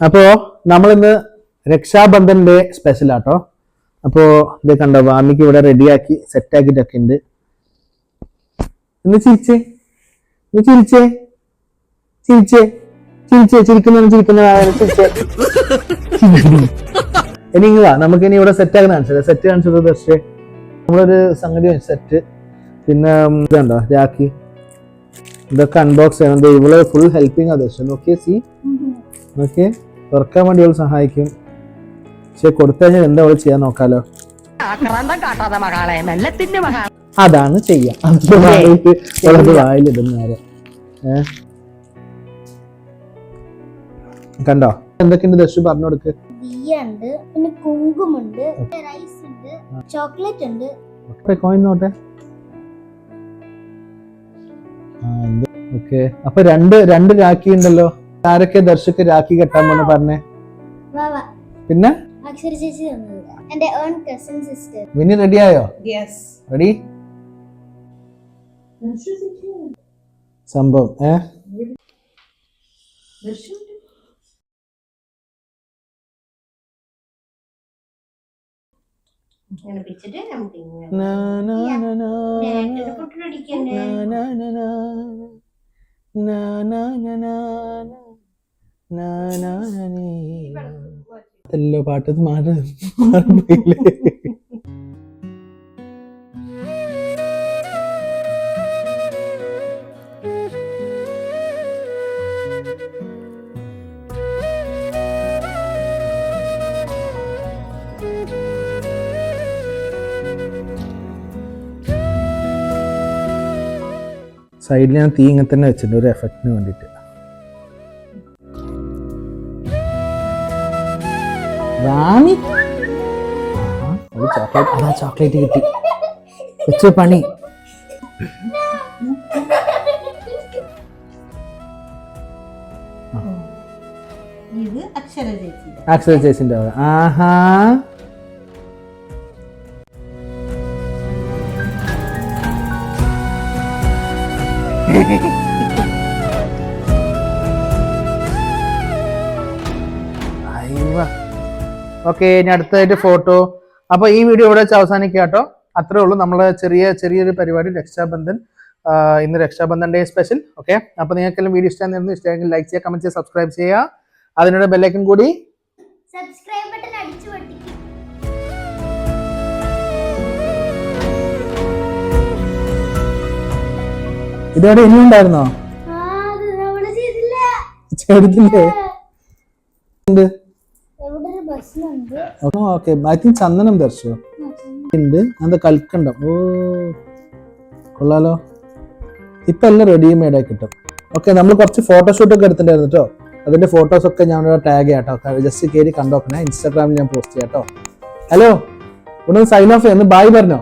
അപ്പോ നമ്മളിന്ന് രക്ഷാബന്ധന്റെ സ്പെഷ്യൽ ആട്ടോ. അപ്പോ ഇത് കണ്ടോ, വാമിക്ക് ഇവിടെ റെഡിയാക്കി സെറ്റ് ആക്കിയിട്ടൊക്കെ ഉണ്ട്. ഒന്ന് ചിരിച്ചേ, ഒന്ന് ചിരിച്ചേ, ചിരിച്ചേ, ചിരിച്ചേ, ചിരിച്ചേ. ഇനി ഇങ്ങാ നമുക്ക് ഇനി ഇവിടെ സെറ്റ് ആക്കി കാണിച്ചത്, സെറ്റ് കാണിച്ചത് പക്ഷേ നമ്മളൊരു സംഗതി സെറ്റ്. പിന്നെ ഇതുണ്ടോ രാഖി, ഇതൊക്കെ അൺബോക്സ് ചെയ്യണം. ഇവള് ഫുൾ ഹെൽപ്പിംഗ് ആദേശം. നോക്കിയേ, സി നോക്കിയേ, തുറക്കാൻ വേണ്ടി അവൾ സഹായിക്കും. പക്ഷെ കൊടുത്തു കഴിഞ്ഞാൽ എന്താ അവള് ചെയ്യാൻ നോക്കാലോ. അതാണ് ചെയ്യാം. വായിലിടുന്ന നേരെ കണ്ടോ എന്തൊക്കെയുണ്ട് ദർശു പറഞ്ഞു കൊടുക്ക്. പിന്നെ കുങ്കുമുണ്ട്, റൈസ് ഉണ്ട്, ചോക്ലേറ്റ് ഉണ്ട്. കോയിൻ നോട്ടെ. ഓക്കെ, അപ്പൊ രണ്ട് രാഖി ഉണ്ടല്ലോ. ആരൊക്കെ ദർശക്ക് രാഖി കെട്ടാൻ പോന്ന് പറഞ്ഞേ? പിന്നെ അക്ഷര ചേച്ചി തന്നത്, എന്റെ own cousin sister. Vini ready ആയോ? Yes, ready. സംഭവം എല്ലോ പാട്ടത് മാറി. സൈഡിൽ ഞാൻ തീ ഇങ്ങനെ തന്നെ വെച്ചിട്ടുണ്ട് ഒരു എഫക്റ്റിന് വേണ്ടിയിട്ട്. റാണി ചോക്ലേറ്റ്, അതാ ചോക്ലേറ്റ് കിട്ടി. വെച്ച് പണി. ഇത് അക്ഷര ചേച്ചിന്റെ. ആഹാ, ഓക്കെ. ഇനി അടുത്തതായിട്ട് ഫോട്ടോ. അപ്പൊ ഈ വീഡിയോ ഇവിടെ വെച്ച് അവസാനിക്കുക കേട്ടോ. അത്രേ ഉള്ളൂ നമ്മളെ ചെറിയൊരു പരിപാടി രക്ഷാബന്ധൻ. ഇന്ന് രക്ഷാബന്ധൻ ഡേ സ്പെഷ്യൽ. ഓക്കെ, അപ്പൊ നിങ്ങൾക്കെല്ലാം വീഡിയോ ഇഷ്ടമെങ്കിൽ ലൈക്ക് ചെയ്യുക, കമന്റ് ചെയ്യുക, സബ്സ്ക്രൈബ് ചെയ്യുക. അതിനോട് ബെല്ലൈക്കൺ കൂടി സബ്സ്ക്രൈബ് ബട്ടൺ അടിച്ചു പൊട്ടിക്കും. ഇതോടെ ഇനി ഉണ്ടായിരുന്നോ? ചെയ്തില്ലേ? ഓക്കെ, ഐ തിങ്ക് ചന്ദനം ദർശോ ഉണ്ട്. അത് കൽക്കണ്ടം. ഓ കൊള്ളാലോ. ഇപ്പൊ എല്ലാം റെഡിമെയ്ഡ് ആയി കിട്ടും. ഓക്കെ, നമ്മൾ കുറച്ച് ഫോട്ടോഷൂട്ട് ഒക്കെ എടുത്തിട്ടുണ്ടായിരുന്നു കേട്ടോ. അതിന്റെ ഫോട്ടോസ് ഒക്കെ ഞാൻ ടാഗ് ചെയ്യാം കേട്ടോ. ജസ്റ്റ് കയറി കണ്ടോക്കണേ. ഇൻസ്റ്റാഗ്രാമിൽ ഞാൻ പോസ്റ്റ് ചെയ്യാം കേട്ടോ. ഹലോ, ഇവിടെ സൈൻ ഓഫ് ചെയ്യുന്നു. ബായ് പറഞ്ഞോ.